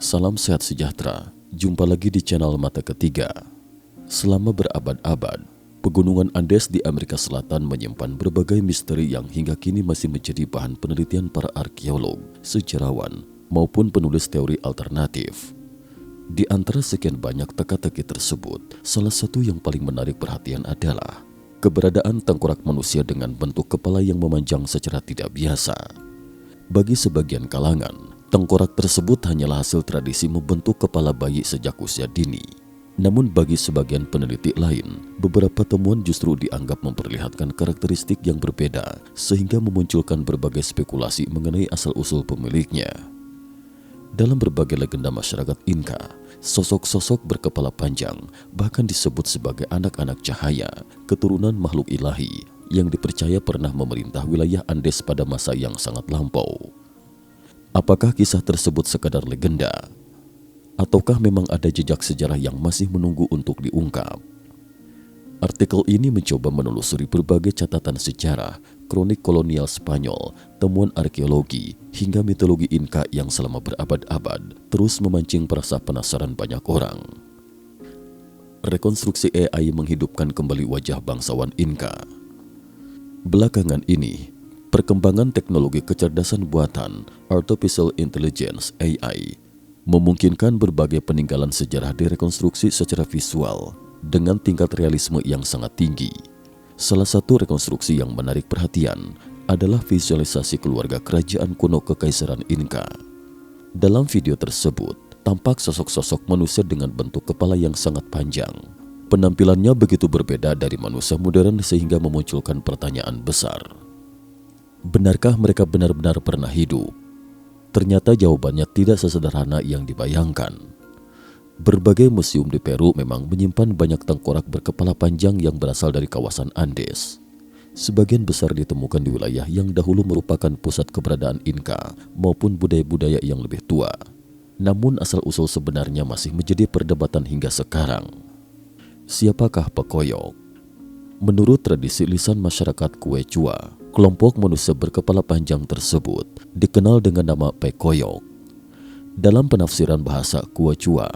Salam sehat sejahtera, jumpa lagi di channel Mata Ketiga. Selama berabad-abad, pegunungan Andes di Amerika Selatan menyimpan berbagai misteri yang hingga kini masih menjadi bahan penelitian para arkeolog, sejarawan, maupun penulis teori alternatif. Di antara sekian banyak teka-teki tersebut, salah satu yang paling menarik perhatian adalah keberadaan tengkorak manusia dengan bentuk kepala yang memanjang secara tidak biasa. Bagi sebagian kalangan, tengkorak tersebut hanyalah hasil tradisi membentuk kepala bayi sejak usia dini. Namun bagi sebagian peneliti lain, beberapa temuan justru dianggap memperlihatkan karakteristik yang berbeda sehingga memunculkan berbagai spekulasi mengenai asal-usul pemiliknya. Dalam berbagai legenda masyarakat Inka, sosok-sosok berkepala panjang bahkan disebut sebagai anak-anak cahaya, keturunan makhluk ilahi yang dipercaya pernah memerintah wilayah Andes pada masa yang sangat lampau. Apakah kisah tersebut sekadar legenda? Ataukah memang ada jejak sejarah yang masih menunggu untuk diungkap? Artikel ini mencoba menelusuri berbagai catatan sejarah, kronik kolonial Spanyol, temuan arkeologi, hingga mitologi Inka yang selama berabad-abad terus memancing perasa penasaran banyak orang. Rekonstruksi AI menghidupkan kembali wajah bangsawan Inka. Belakangan ini, perkembangan teknologi kecerdasan buatan Artificial Intelligence (AI) memungkinkan berbagai peninggalan sejarah direkonstruksi secara visual dengan tingkat realisme yang sangat tinggi. Salah satu rekonstruksi yang menarik perhatian adalah visualisasi keluarga kerajaan kuno Kekaisaran Inka. Dalam video tersebut, tampak sosok-sosok manusia dengan bentuk kepala yang sangat panjang. Penampilannya begitu berbeda dari manusia modern sehingga memunculkan pertanyaan besar. Benarkah mereka benar-benar pernah hidup? Ternyata jawabannya tidak sesederhana yang dibayangkan. Berbagai museum di Peru memang menyimpan banyak tengkorak berkepala panjang yang berasal dari kawasan Andes. Sebagian besar ditemukan di wilayah yang dahulu merupakan pusat keberadaan Inka maupun budaya-budaya yang lebih tua. Namun asal-usul sebenarnya masih menjadi perdebatan hingga sekarang. Siapakah Pekoyok? Menurut tradisi lisan masyarakat Quechua, kelompok manusia berkepala panjang tersebut dikenal dengan nama Pekoyok. Dalam penafsiran bahasa Quechua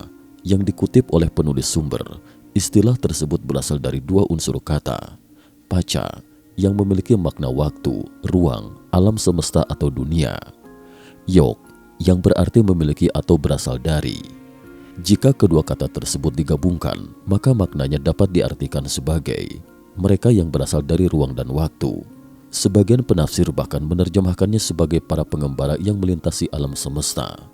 yang dikutip oleh penulis sumber, istilah tersebut berasal dari dua unsur kata, paca yang memiliki makna waktu, ruang, alam semesta atau dunia, yok yang berarti memiliki atau berasal dari. Jika kedua kata tersebut digabungkan, maka maknanya dapat diartikan sebagai mereka yang berasal dari ruang dan waktu. Sebagian penafsir bahkan menerjemahkannya sebagai para pengembara yang melintasi alam semesta.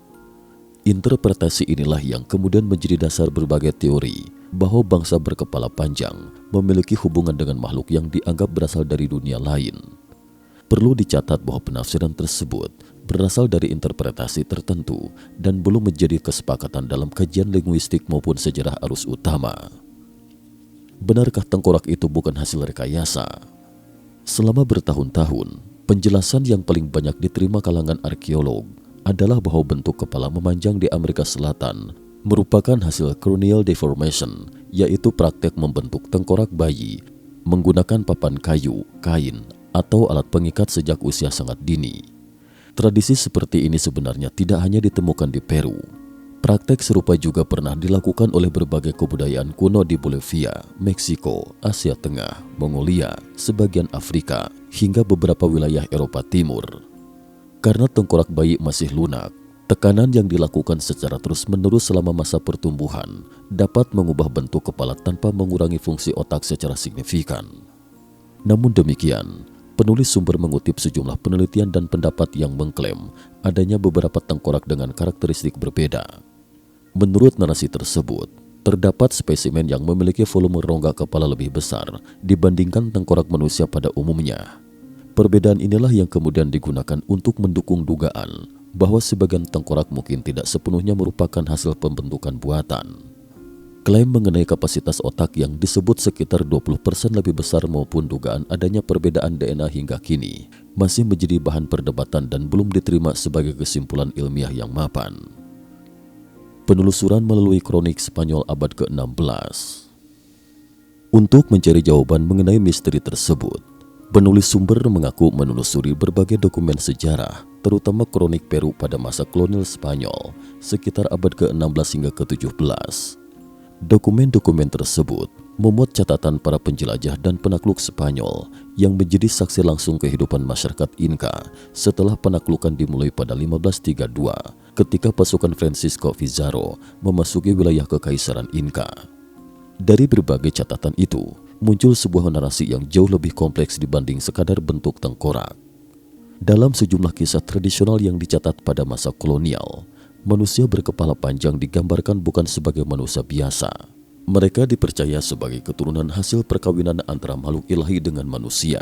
Interpretasi inilah yang kemudian menjadi dasar berbagai teori bahwa bangsa berkepala panjang memiliki hubungan dengan makhluk yang dianggap berasal dari dunia lain. Perlu dicatat bahwa penafsiran tersebut berasal dari interpretasi tertentu dan belum menjadi kesepakatan dalam kajian linguistik maupun sejarah arus utama. Benarkah tengkorak itu bukan hasil rekayasa? Selama bertahun-tahun, penjelasan yang paling banyak diterima kalangan arkeolog adalah bahwa bentuk kepala memanjang di Amerika Selatan merupakan hasil cranial deformation, yaitu praktek membentuk tengkorak bayi menggunakan papan kayu, kain, atau alat pengikat sejak usia sangat dini. Tradisi seperti ini sebenarnya tidak hanya ditemukan di Peru. Praktek serupa juga pernah dilakukan oleh berbagai kebudayaan kuno di Bolivia, Meksiko, Asia Tengah, Mongolia, sebagian Afrika, hingga beberapa wilayah Eropa Timur. Karena tengkorak bayi masih lunak, tekanan yang dilakukan secara terus-menerus selama masa pertumbuhan dapat mengubah bentuk kepala tanpa mengurangi fungsi otak secara signifikan. Namun demikian, penulis sumber mengutip sejumlah penelitian dan pendapat yang mengklaim adanya beberapa tengkorak dengan karakteristik berbeda. Menurut narasi tersebut, terdapat spesimen yang memiliki volume rongga kepala lebih besar dibandingkan tengkorak manusia pada umumnya. Perbedaan inilah yang kemudian digunakan untuk mendukung dugaan bahwa sebagian tengkorak mungkin tidak sepenuhnya merupakan hasil pembentukan buatan. Klaim mengenai kapasitas otak yang disebut sekitar 20% lebih besar maupun dugaan adanya perbedaan DNA hingga kini masih menjadi bahan perdebatan dan belum diterima sebagai kesimpulan ilmiah yang mapan. Penelusuran melalui kronik Spanyol abad ke-16. Untuk mencari jawaban mengenai misteri tersebut, Penulis sumber mengaku menelusuri berbagai dokumen sejarah, terutama kronik Peru pada masa kolonial Spanyol, sekitar abad ke-16 hingga ke-17. Dokumen-dokumen tersebut memuat catatan para penjelajah dan penakluk Spanyol yang menjadi saksi langsung kehidupan masyarakat Inka setelah penaklukan dimulai pada 1532 ketika pasukan Francisco Pizarro memasuki wilayah kekaisaran Inka. Dari berbagai catatan itu, muncul sebuah narasi yang jauh lebih kompleks dibanding sekadar bentuk tengkorak. Dalam sejumlah kisah tradisional yang dicatat pada masa kolonial, manusia berkepala panjang digambarkan bukan sebagai manusia biasa. Mereka dipercaya sebagai keturunan hasil perkawinan antara makhluk ilahi dengan manusia.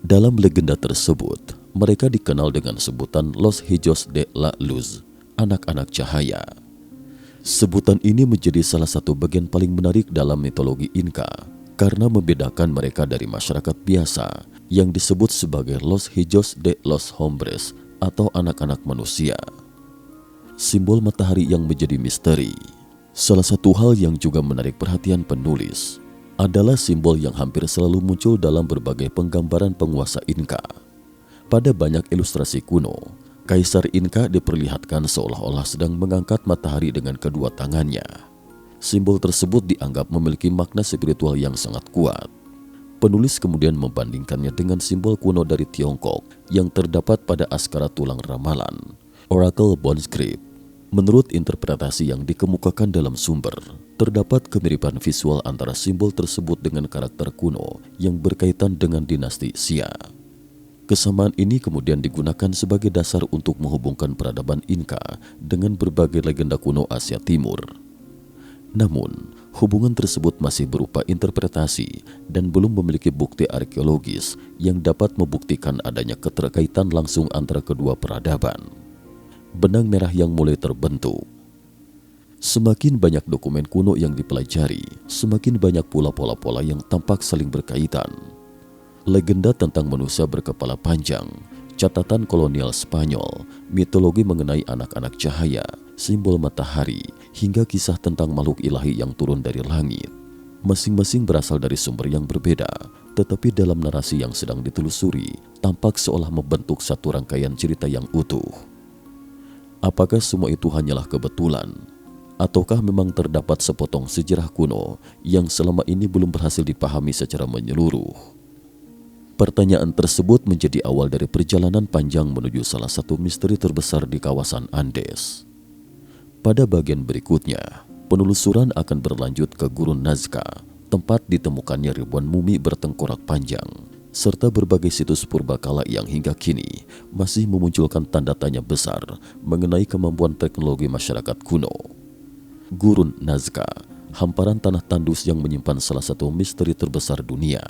Dalam legenda tersebut, mereka dikenal dengan sebutan Los Hijos de la Luz, anak-anak cahaya. Sebutan ini menjadi salah satu bagian paling menarik dalam mitologi Inka karena membedakan mereka dari masyarakat biasa yang disebut sebagai Los Hijos de los Hombres atau anak-anak manusia. Simbol matahari yang menjadi misteri. Salah satu hal yang juga menarik perhatian penulis adalah simbol yang hampir selalu muncul dalam berbagai penggambaran penguasa Inka. Pada banyak ilustrasi kuno, Kaisar Inka diperlihatkan seolah-olah sedang mengangkat matahari dengan kedua tangannya. Simbol tersebut dianggap memiliki makna spiritual yang sangat kuat. Penulis kemudian membandingkannya dengan simbol kuno dari Tiongkok yang terdapat pada askara tulang ramalan, Oracle Bone Script. Menurut interpretasi yang dikemukakan dalam sumber, terdapat kemiripan visual antara simbol tersebut dengan karakter kuno yang berkaitan dengan dinasti Xia. Kesamaan ini kemudian digunakan sebagai dasar untuk menghubungkan peradaban Inka dengan berbagai legenda kuno Asia Timur. Namun, hubungan tersebut masih berupa interpretasi dan belum memiliki bukti arkeologis yang dapat membuktikan adanya keterkaitan langsung antara kedua peradaban. Benang merah yang mulai terbentuk. Semakin banyak dokumen kuno yang dipelajari, semakin banyak pula pola-pola yang tampak saling berkaitan. Legenda tentang manusia berkepala panjang, catatan kolonial Spanyol, mitologi mengenai anak-anak cahaya, simbol matahari, hingga kisah tentang makhluk ilahi yang turun dari langit. Masing-masing berasal dari sumber yang berbeda, tetapi dalam narasi yang sedang ditelusuri, tampak seolah membentuk satu rangkaian cerita yang utuh. Apakah semua itu hanyalah kebetulan? Ataukah memang terdapat sepotong sejarah kuno yang selama ini belum berhasil dipahami secara menyeluruh? Pertanyaan tersebut menjadi awal dari perjalanan panjang menuju salah satu misteri terbesar di kawasan Andes. Pada bagian berikutnya, penelusuran akan berlanjut ke Gurun Nazca, tempat ditemukannya ribuan mumi bertengkorak panjang, serta berbagai situs purbakala yang hingga kini masih memunculkan tanda tanya besar mengenai kemampuan teknologi masyarakat kuno. Gurun Nazca, hamparan tanah tandus yang menyimpan salah satu misteri terbesar dunia.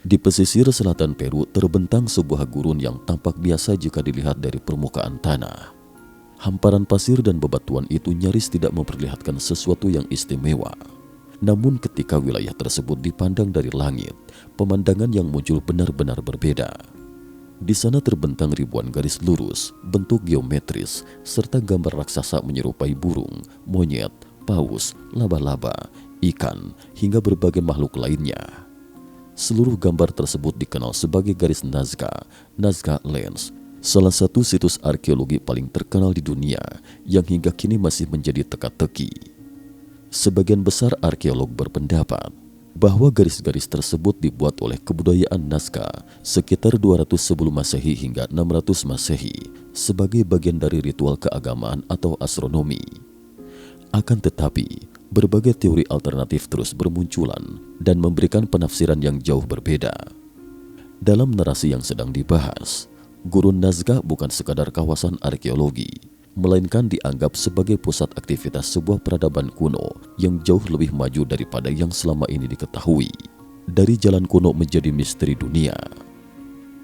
Di pesisir selatan Peru terbentang sebuah gurun yang tampak biasa jika dilihat dari permukaan tanah. Hamparan pasir dan bebatuan itu nyaris tidak memperlihatkan sesuatu yang istimewa. Namun ketika wilayah tersebut dipandang dari langit, pemandangan yang muncul benar-benar berbeda. Di sana terbentang ribuan garis lurus, bentuk geometris, serta gambar raksasa menyerupai burung, monyet, paus, laba-laba, ikan, hingga berbagai makhluk lainnya. Seluruh gambar tersebut dikenal sebagai garis Nazca, Nazca Lens, salah satu situs arkeologi paling terkenal di dunia yang hingga kini masih menjadi teka-teki. Sebagian besar arkeolog berpendapat bahwa garis-garis tersebut dibuat oleh kebudayaan Nazca sekitar 200 sebelum Masehi hingga 600 Masehi sebagai bagian dari ritual keagamaan atau astronomi. Akan tetapi, berbagai teori alternatif terus bermunculan dan memberikan penafsiran yang jauh berbeda. Dalam narasi yang sedang dibahas, Gurun Nazca bukan sekadar kawasan arkeologi, melainkan dianggap sebagai pusat aktivitas sebuah peradaban kuno yang jauh lebih maju daripada yang selama ini diketahui. Dari jalan kuno menjadi misteri dunia.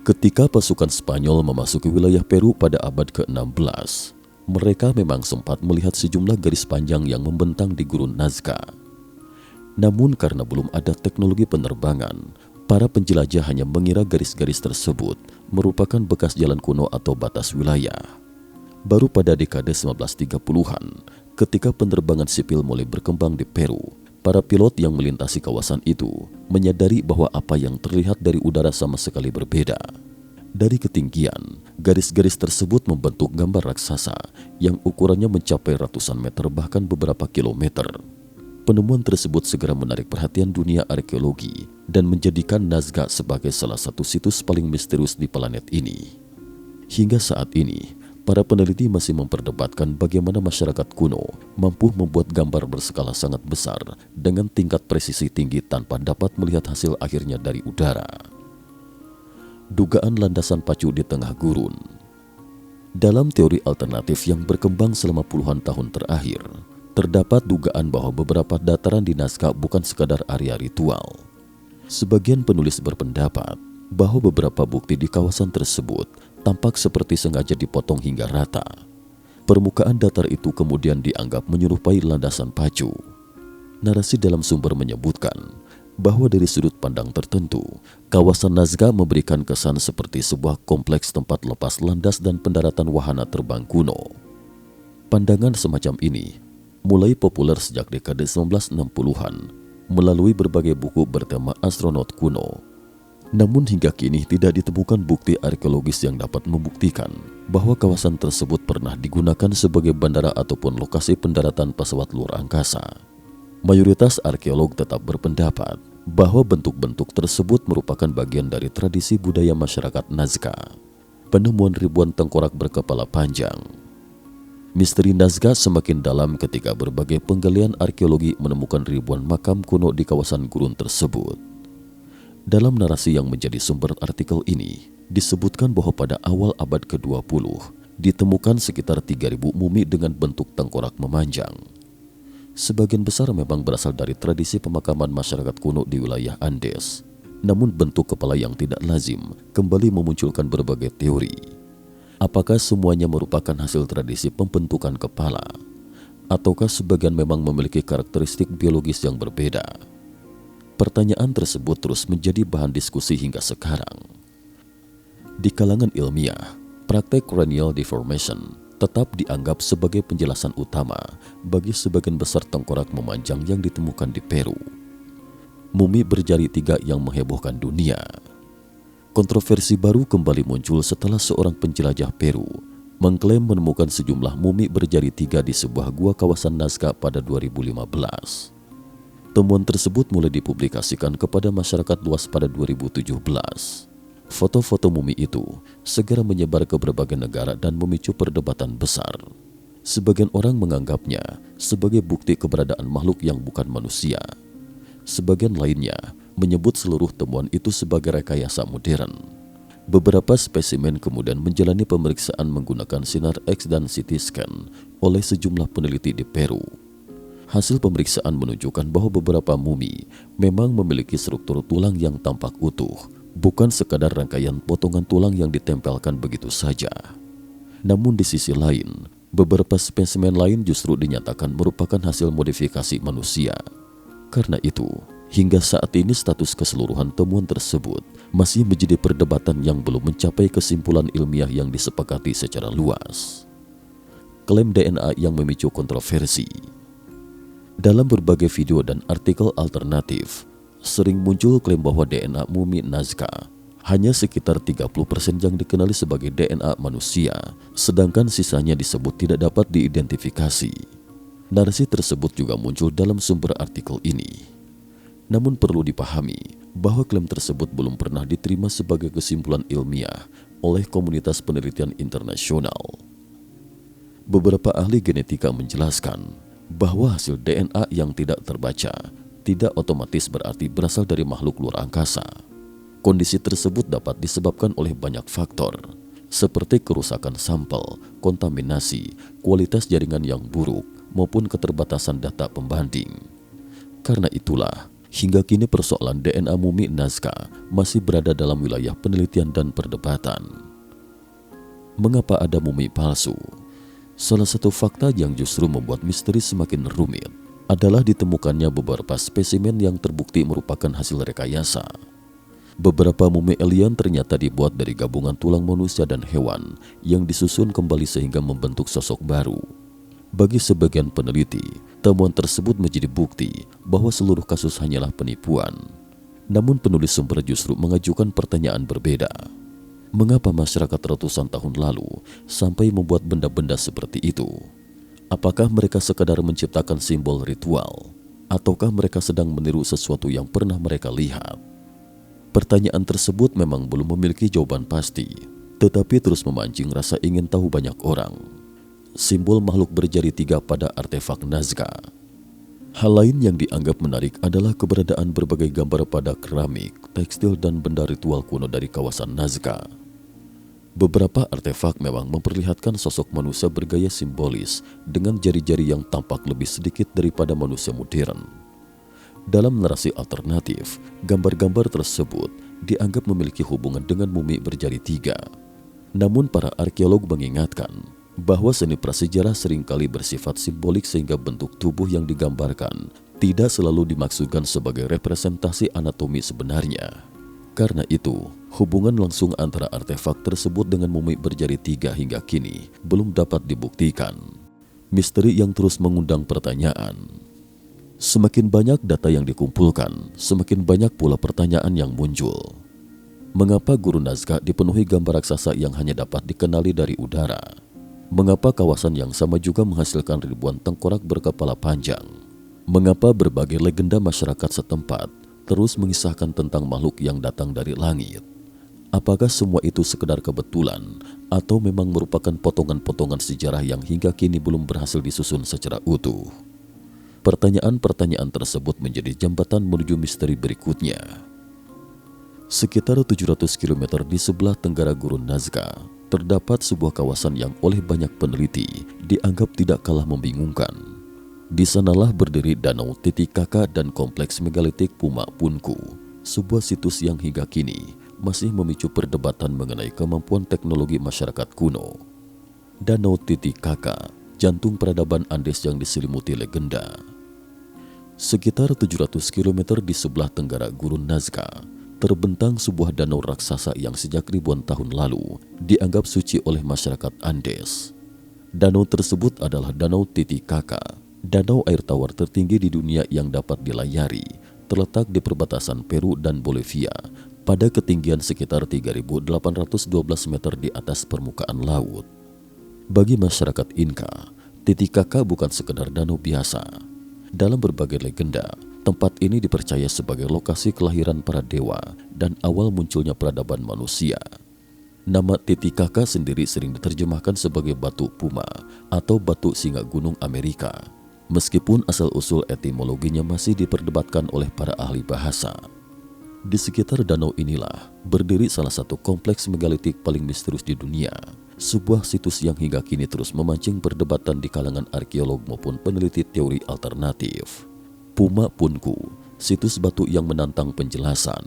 Ketika pasukan Spanyol memasuki wilayah Peru pada abad ke-16, mereka memang sempat melihat sejumlah garis panjang yang membentang di Gurun Nazca. Namun karena belum ada teknologi penerbangan, para penjelajah hanya mengira garis-garis tersebut merupakan bekas jalan kuno atau batas wilayah. Baru pada dekade 1930-an, ketika penerbangan sipil mulai berkembang di Peru, Para pilot yang melintasi kawasan itu menyadari bahwa apa yang terlihat dari udara sama sekali berbeda. Dari ketinggian, garis-garis tersebut membentuk gambar raksasa yang ukurannya mencapai ratusan meter bahkan beberapa kilometer. Penemuan tersebut segera menarik perhatian dunia arkeologi dan menjadikan Nazca sebagai salah satu situs paling misterius di planet ini. Hingga saat ini, para peneliti masih memperdebatkan bagaimana masyarakat kuno mampu membuat gambar berskala sangat besar dengan tingkat presisi tinggi tanpa dapat melihat hasil akhirnya dari udara. Dugaan landasan pacu di tengah gurun. Dalam teori alternatif yang berkembang selama puluhan tahun terakhir, terdapat dugaan bahwa beberapa dataran di Nazca bukan sekadar area ritual. Sebagian penulis berpendapat bahwa beberapa bukti di kawasan tersebut tampak seperti sengaja dipotong hingga rata. Permukaan datar itu kemudian dianggap menyerupai landasan pacu. Narasi dalam sumber menyebutkan bahwa dari sudut pandang tertentu, kawasan Nazca memberikan kesan seperti sebuah kompleks tempat lepas landas dan pendaratan wahana terbang kuno. Pandangan semacam ini mulai populer sejak dekade 1960-an melalui berbagai buku bertema astronot kuno. Namun hingga kini tidak ditemukan bukti arkeologis yang dapat membuktikan bahwa kawasan tersebut pernah digunakan sebagai bandara ataupun lokasi pendaratan pesawat luar angkasa. Mayoritas arkeolog tetap berpendapat bahwa bentuk-bentuk tersebut merupakan bagian dari tradisi budaya masyarakat Nazca. Penemuan ribuan tengkorak berkepala panjang. Misteri Nazca semakin dalam ketika berbagai penggalian arkeologi menemukan ribuan makam kuno di kawasan gurun tersebut. Dalam narasi yang menjadi sumber artikel ini, disebutkan bahwa pada awal abad ke-20 ditemukan sekitar 3.000 mumi dengan bentuk tengkorak memanjang. Sebagian besar memang berasal dari tradisi pemakaman masyarakat kuno di wilayah Andes. Namun bentuk kepala yang tidak lazim kembali memunculkan berbagai teori. Apakah semuanya merupakan hasil tradisi pembentukan kepala? Ataukah sebagian memang memiliki karakteristik biologis yang berbeda? Pertanyaan tersebut terus menjadi bahan diskusi hingga sekarang. Di kalangan ilmiah, praktek cranial deformation tetap dianggap sebagai penjelasan utama bagi sebagian besar tengkorak memanjang yang ditemukan di Peru. Mumi berjari 3 yang menghebohkan dunia. Kontroversi baru kembali muncul setelah seorang penjelajah Peru mengklaim menemukan sejumlah mumi berjari 3 di sebuah gua kawasan Nazca pada 2015. Temuan tersebut mulai dipublikasikan kepada masyarakat luas pada 2017. Foto-foto mumi itu segera menyebar ke berbagai negara dan memicu perdebatan besar. Sebagian orang menganggapnya sebagai bukti keberadaan makhluk yang bukan manusia. Sebagian lainnya menyebut seluruh temuan itu sebagai rekayasa modern. Beberapa spesimen kemudian menjalani pemeriksaan menggunakan sinar X dan CT scan oleh sejumlah peneliti di Peru. Hasil pemeriksaan menunjukkan bahwa beberapa mumi memang memiliki struktur tulang yang tampak utuh, bukan sekadar rangkaian potongan tulang yang ditempelkan begitu saja. Namun di sisi lain, beberapa spesimen lain justru dinyatakan merupakan hasil modifikasi manusia. Karena itu, hingga saat ini status keseluruhan temuan tersebut masih menjadi perdebatan yang belum mencapai kesimpulan ilmiah yang disepakati secara luas. Klaim DNA yang memicu kontroversi. Dalam berbagai video dan artikel alternatif, sering muncul klaim bahwa DNA mumi Nazca hanya sekitar 30% yang dikenali sebagai DNA manusia, sedangkan sisanya disebut tidak dapat diidentifikasi. Narasi tersebut juga muncul dalam sumber artikel ini. Namun perlu dipahami bahwa klaim tersebut belum pernah diterima sebagai kesimpulan ilmiah oleh komunitas penelitian internasional. Beberapa ahli genetika menjelaskan bahwa hasil DNA yang tidak terbaca tidak otomatis berarti berasal dari makhluk luar angkasa. Kondisi tersebut dapat disebabkan oleh banyak faktor, seperti kerusakan sampel, kontaminasi, kualitas jaringan yang buruk, maupun keterbatasan data pembanding. Karena itulah, hingga kini persoalan DNA mumi Nazca masih berada dalam wilayah penelitian dan perdebatan. Mengapa ada mumi palsu? Salah satu fakta yang justru membuat misteri semakin rumit adalah ditemukannya beberapa spesimen yang terbukti merupakan hasil rekayasa. Beberapa mumi alien ternyata dibuat dari gabungan tulang manusia dan hewan yang disusun kembali sehingga membentuk sosok baru. Bagi sebagian peneliti, temuan tersebut menjadi bukti bahwa seluruh kasus hanyalah penipuan. Namun penulis sumber justru mengajukan pertanyaan berbeda. Mengapa masyarakat ratusan tahun lalu sampai membuat benda-benda seperti itu? Apakah mereka sekadar menciptakan simbol ritual? Ataukah mereka sedang meniru sesuatu yang pernah mereka lihat? Pertanyaan tersebut memang belum memiliki jawaban pasti, tetapi terus memancing rasa ingin tahu banyak orang. Simbol makhluk berjari 3 pada artefak Nazca. Hal lain yang dianggap menarik adalah keberadaan berbagai gambar pada keramik, tekstil, dan benda ritual kuno dari kawasan Nazca. Beberapa artefak memang memperlihatkan sosok manusia bergaya simbolis dengan jari-jari yang tampak lebih sedikit daripada manusia modern. Dalam narasi alternatif, gambar-gambar tersebut dianggap memiliki hubungan dengan mumi berjari 3. Namun para arkeolog mengingatkan bahwa seni prasejarah seringkali bersifat simbolik sehingga bentuk tubuh yang digambarkan tidak selalu dimaksudkan sebagai representasi anatomi sebenarnya. Karena itu, hubungan langsung antara artefak tersebut dengan mumi berjari 3 hingga kini belum dapat dibuktikan. Misteri yang terus mengundang pertanyaan. Semakin banyak data yang dikumpulkan, semakin banyak pula pertanyaan yang muncul. Mengapa Gurun Nazca dipenuhi gambar raksasa yang hanya dapat dikenali dari udara? Mengapa kawasan yang sama juga menghasilkan ribuan tengkorak berkepala panjang? Mengapa berbagai legenda masyarakat setempat terus mengisahkan tentang makhluk yang datang dari langit? Apakah semua itu sekedar kebetulan atau memang merupakan potongan-potongan sejarah yang hingga kini belum berhasil disusun secara utuh? Pertanyaan-pertanyaan tersebut menjadi jembatan menuju misteri berikutnya. Sekitar 700 km di sebelah tenggara Gurun Nazca, terdapat sebuah kawasan yang oleh banyak peneliti dianggap tidak kalah membingungkan. Di sanalah berdiri Danau Titicaca dan kompleks megalitik Puma Punku, sebuah situs yang hingga kini masih memicu perdebatan mengenai kemampuan teknologi masyarakat kuno. Danau Titicaca, jantung peradaban Andes yang diselimuti legenda. Sekitar 700 km di sebelah tenggara Gurun Nazca, terbentang sebuah danau raksasa yang sejak ribuan tahun lalu dianggap suci oleh masyarakat Andes. Danau tersebut adalah Danau Titicaca, danau air tawar tertinggi di dunia yang dapat dilayari, terletak di perbatasan Peru dan Bolivia pada ketinggian sekitar 3.812 meter di atas permukaan laut. Bagi masyarakat Inca, Titicaca bukan sekedar danau biasa. Dalam berbagai legenda, tempat ini dipercaya sebagai lokasi kelahiran para dewa dan awal munculnya peradaban manusia. Nama Titicaca sendiri sering diterjemahkan sebagai batu puma atau batu singa gunung Amerika, meskipun asal-usul etimologinya masih diperdebatkan oleh para ahli bahasa. Di sekitar danau inilah berdiri salah satu kompleks megalitik paling misterius di dunia, sebuah situs yang hingga kini terus memancing perdebatan di kalangan arkeolog maupun peneliti teori alternatif. Puma Punku, situs batu yang menantang penjelasan.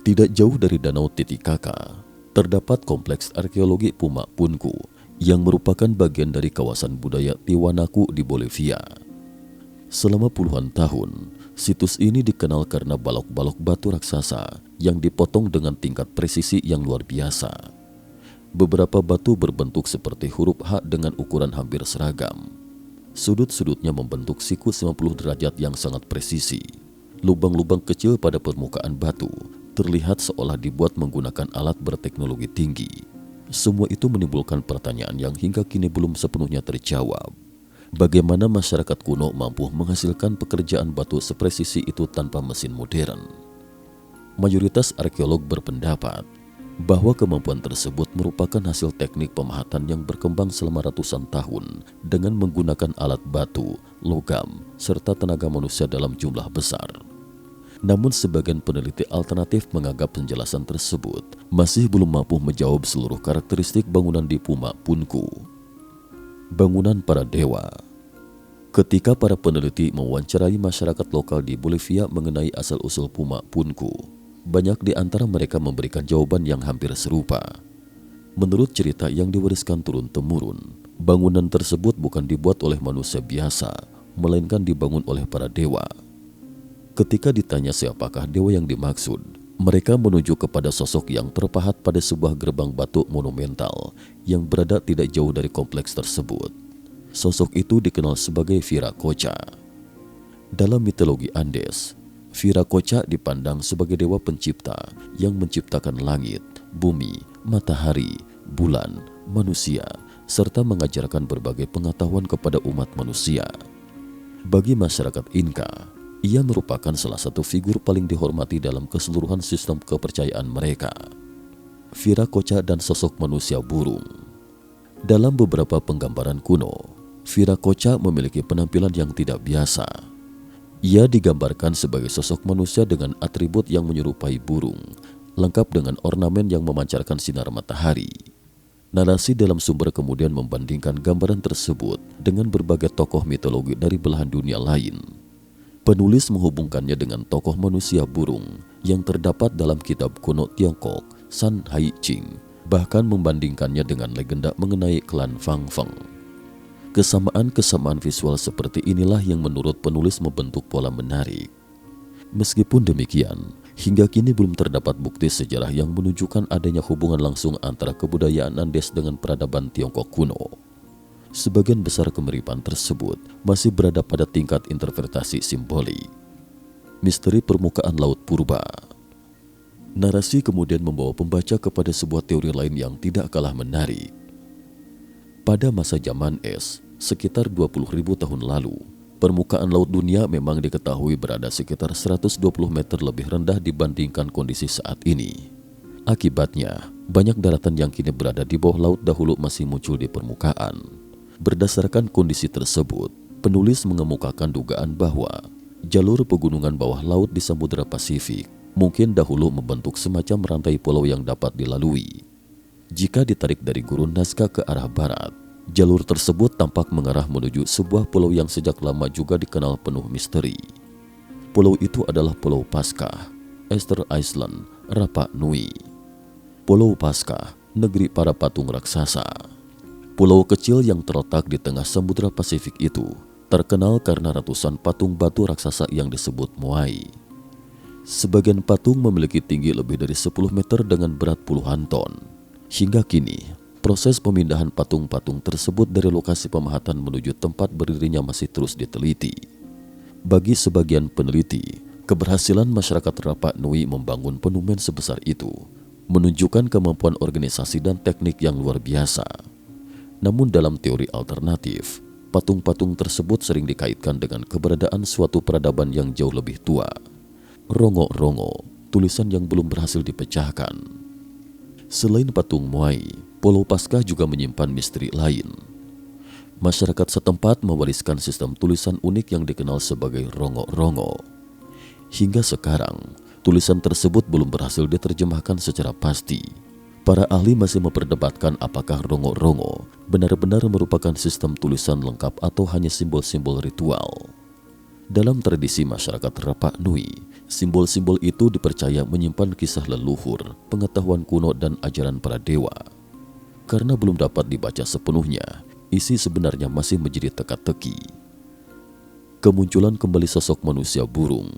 Tidak jauh dari Danau Titicaca, terdapat kompleks arkeologi Puma Punku yang merupakan bagian dari kawasan budaya Tiwanaku di Bolivia. Selama puluhan tahun, situs ini dikenal karena balok-balok batu raksasa yang dipotong dengan tingkat presisi yang luar biasa. Beberapa batu berbentuk seperti huruf H dengan ukuran hampir seragam. Sudut-sudutnya membentuk siku 90 derajat yang sangat presisi. Lubang-lubang kecil pada permukaan batu terlihat seolah dibuat menggunakan alat berteknologi tinggi. Semua itu menimbulkan pertanyaan yang hingga kini belum sepenuhnya terjawab. Bagaimana masyarakat kuno mampu menghasilkan pekerjaan batu sepresisi itu tanpa mesin modern? Mayoritas arkeolog berpendapat bahwa kemampuan tersebut merupakan hasil teknik pemahatan yang berkembang selama ratusan tahun dengan menggunakan alat batu, logam, serta tenaga manusia dalam jumlah besar. Namun sebagian peneliti alternatif menganggap penjelasan tersebut masih belum mampu menjawab seluruh karakteristik bangunan di Puma Punku. Bangunan para dewa. Ketika para peneliti mewawancarai masyarakat lokal di Bolivia mengenai asal-usul Puma Punku, banyak di antara mereka memberikan jawaban yang hampir serupa. Menurut cerita yang diwariskan turun-temurun, bangunan tersebut bukan dibuat oleh manusia biasa, melainkan dibangun oleh para dewa. Ketika ditanya siapakah dewa yang dimaksud, mereka menunjuk kepada sosok yang terpahat pada sebuah gerbang batu monumental yang berada tidak jauh dari kompleks tersebut. Sosok itu dikenal sebagai Viracocha. Dalam mitologi Andes, Viracocha dipandang sebagai dewa pencipta yang menciptakan langit, bumi, matahari, bulan, manusia, serta mengajarkan berbagai pengetahuan kepada umat manusia. Bagi masyarakat Inka, ia merupakan salah satu figur paling dihormati dalam keseluruhan sistem kepercayaan mereka. Viracocha dan sosok manusia burung. Dalam beberapa penggambaran kuno, Viracocha memiliki penampilan yang tidak biasa. Ia digambarkan sebagai sosok manusia dengan atribut yang menyerupai burung, lengkap dengan ornamen yang memancarkan sinar matahari. Narasi dalam sumber kemudian membandingkan gambaran tersebut dengan berbagai tokoh mitologi dari belahan dunia lain. Penulis menghubungkannya dengan tokoh manusia burung yang terdapat dalam kitab kuno Tiongkok San Hai Ching, bahkan membandingkannya dengan legenda mengenai klan Fang Feng. Kesamaan-kesamaan visual seperti inilah yang menurut penulis membentuk pola menarik. Meskipun demikian, hingga kini belum terdapat bukti sejarah yang menunjukkan adanya hubungan langsung antara kebudayaan Andes dengan peradaban Tiongkok kuno. Sebagian besar kemiripan tersebut masih berada pada tingkat interpretasi simbolik. Misteri permukaan laut purba. Narasi kemudian membawa pembaca kepada sebuah teori lain yang tidak kalah menarik. Pada masa zaman es, sekitar 20.000 tahun lalu, permukaan laut dunia memang diketahui berada sekitar 120 meter lebih rendah dibandingkan kondisi saat ini. Akibatnya, banyak daratan yang kini berada di bawah laut dahulu masih muncul di permukaan. Berdasarkan kondisi tersebut, penulis mengemukakan dugaan bahwa jalur pegunungan bawah laut di Samudra Pasifik mungkin dahulu membentuk semacam rantai pulau yang dapat dilalui. Jika ditarik dari gurun Nazca ke arah barat, jalur tersebut tampak mengarah menuju sebuah pulau yang sejak lama juga dikenal penuh misteri. Pulau itu adalah Pulau Paskah, Easter Island, Rapa Nui. Pulau Paskah, negeri para patung raksasa. Pulau kecil yang terletak di tengah Samudra Pasifik itu terkenal karena ratusan patung batu raksasa yang disebut moai. Sebagian patung memiliki tinggi lebih dari 10 meter dengan berat puluhan ton. Hingga kini, proses pemindahan patung-patung tersebut dari lokasi pemahatan menuju tempat berdirinya masih terus diteliti. Bagi sebagian peneliti, keberhasilan masyarakat Rapa Nui membangun monumen sebesar itu menunjukkan kemampuan organisasi dan teknik yang luar biasa. Namun dalam teori alternatif, patung-patung tersebut sering dikaitkan dengan keberadaan suatu peradaban yang jauh lebih tua. Rongo-rongo, tulisan yang belum berhasil dipecahkan. Selain patung moai, Pulau Paskah juga menyimpan misteri lain. Masyarakat setempat mewariskan sistem tulisan unik yang dikenal sebagai rongo-rongo. Hingga sekarang, tulisan tersebut belum berhasil diterjemahkan secara pasti. Para ahli masih memperdebatkan apakah rongo-rongo benar-benar merupakan sistem tulisan lengkap atau hanya simbol-simbol ritual. Dalam tradisi masyarakat Rapa Nui, simbol-simbol itu dipercaya menyimpan kisah leluhur, pengetahuan kuno dan ajaran para dewa. Karena belum dapat dibaca sepenuhnya, isi sebenarnya masih menjadi teka-teki. Kemunculan kembali sosok manusia burung.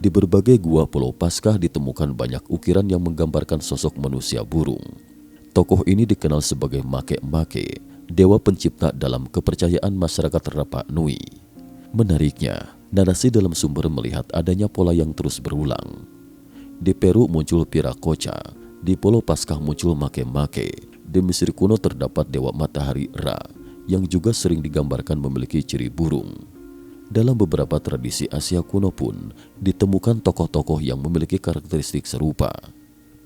Di berbagai gua Pulau Paskah ditemukan banyak ukiran yang menggambarkan sosok manusia burung. Tokoh ini dikenal sebagai Make-Make, dewa pencipta dalam kepercayaan masyarakat Rapa Nui. Menariknya, narasi dalam sumber melihat adanya pola yang terus berulang. Di Peru muncul Viracocha, di Pulau Paskah muncul Make-Make, di Mesir kuno terdapat dewa matahari Ra, yang juga sering digambarkan memiliki ciri burung. Dalam beberapa tradisi Asia kuno pun ditemukan tokoh-tokoh yang memiliki karakteristik serupa.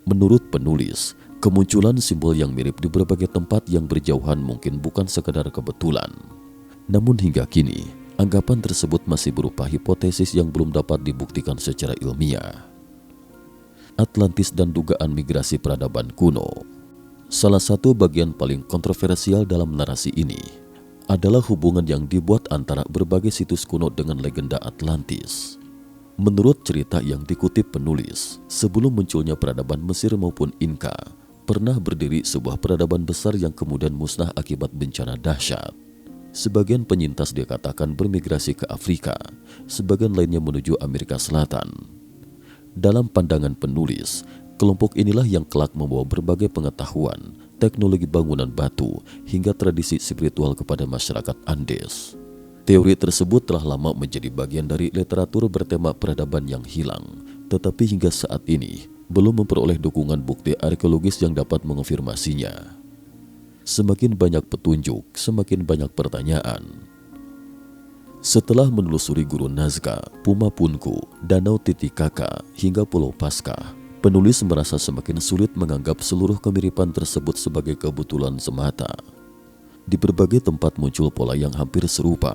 Menurut penulis, kemunculan simbol yang mirip di berbagai tempat yang berjauhan mungkin bukan sekadar kebetulan. Namun hingga kini, anggapan tersebut masih berupa hipotesis yang belum dapat dibuktikan secara ilmiah. Atlantis dan dugaan migrasi peradaban kuno. Salah satu bagian paling kontroversial dalam narasi ini adalah hubungan yang dibuat antara berbagai situs kuno dengan legenda Atlantis. Menurut cerita yang dikutip penulis, sebelum munculnya peradaban Mesir maupun Inka, pernah berdiri sebuah peradaban besar yang kemudian musnah akibat bencana dahsyat. Sebagian penyintas dikatakan bermigrasi ke Afrika, sebagian lainnya menuju Amerika Selatan. Dalam pandangan penulis, Kelompok inilah yang kelak membawa berbagai pengetahuan, teknologi bangunan batu, hingga tradisi spiritual kepada masyarakat Andes. Teori tersebut telah lama menjadi bagian dari literatur bertema peradaban yang hilang, tetapi hingga saat ini belum memperoleh dukungan bukti arkeologis yang dapat mengonfirmasinya. Semakin banyak petunjuk, semakin banyak pertanyaan. Setelah menelusuri Gurun Nazca, Puma Punku, Danau Titicaca, hingga Pulau Paskah, penulis merasa semakin sulit menganggap seluruh kemiripan tersebut sebagai kebetulan semata. Di berbagai tempat muncul pola yang hampir serupa.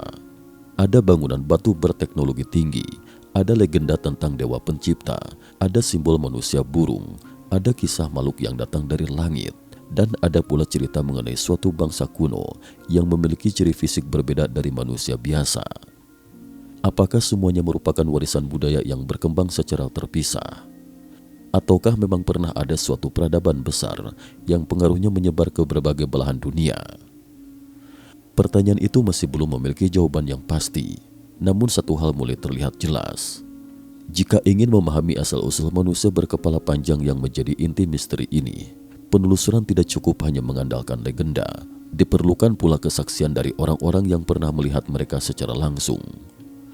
Ada bangunan batu berteknologi tinggi, ada legenda tentang dewa pencipta, ada simbol manusia burung, ada kisah makhluk yang datang dari langit, dan ada pula cerita mengenai suatu bangsa kuno yang memiliki ciri fisik berbeda dari manusia biasa. Apakah semuanya merupakan warisan budaya yang berkembang secara terpisah? Ataukah memang pernah ada suatu peradaban besar yang pengaruhnya menyebar ke berbagai belahan dunia? Pertanyaan itu masih belum memiliki jawaban yang pasti, namun satu hal mulai terlihat jelas. Jika ingin memahami asal-usul manusia berkepala panjang yang menjadi inti misteri ini, penelusuran tidak cukup hanya mengandalkan legenda. Diperlukan pula kesaksian dari orang-orang yang pernah melihat mereka secara langsung.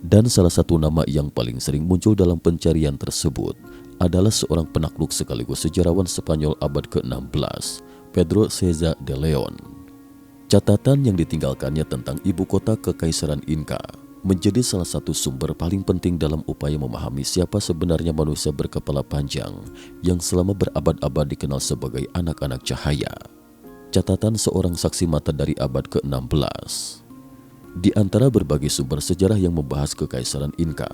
Dan salah satu nama yang paling sering muncul dalam pencarian tersebut adalah seorang penakluk sekaligus sejarawan Spanyol abad ke-16, Pedro César de León. Catatan yang ditinggalkannya tentang ibu kota Kekaisaran Inka menjadi salah satu sumber paling penting dalam upaya memahami siapa sebenarnya manusia berkepala panjang yang selama berabad-abad dikenal sebagai anak-anak cahaya. Catatan seorang saksi mata dari abad ke-16. Di antara berbagai sumber sejarah yang membahas Kekaisaran Inka,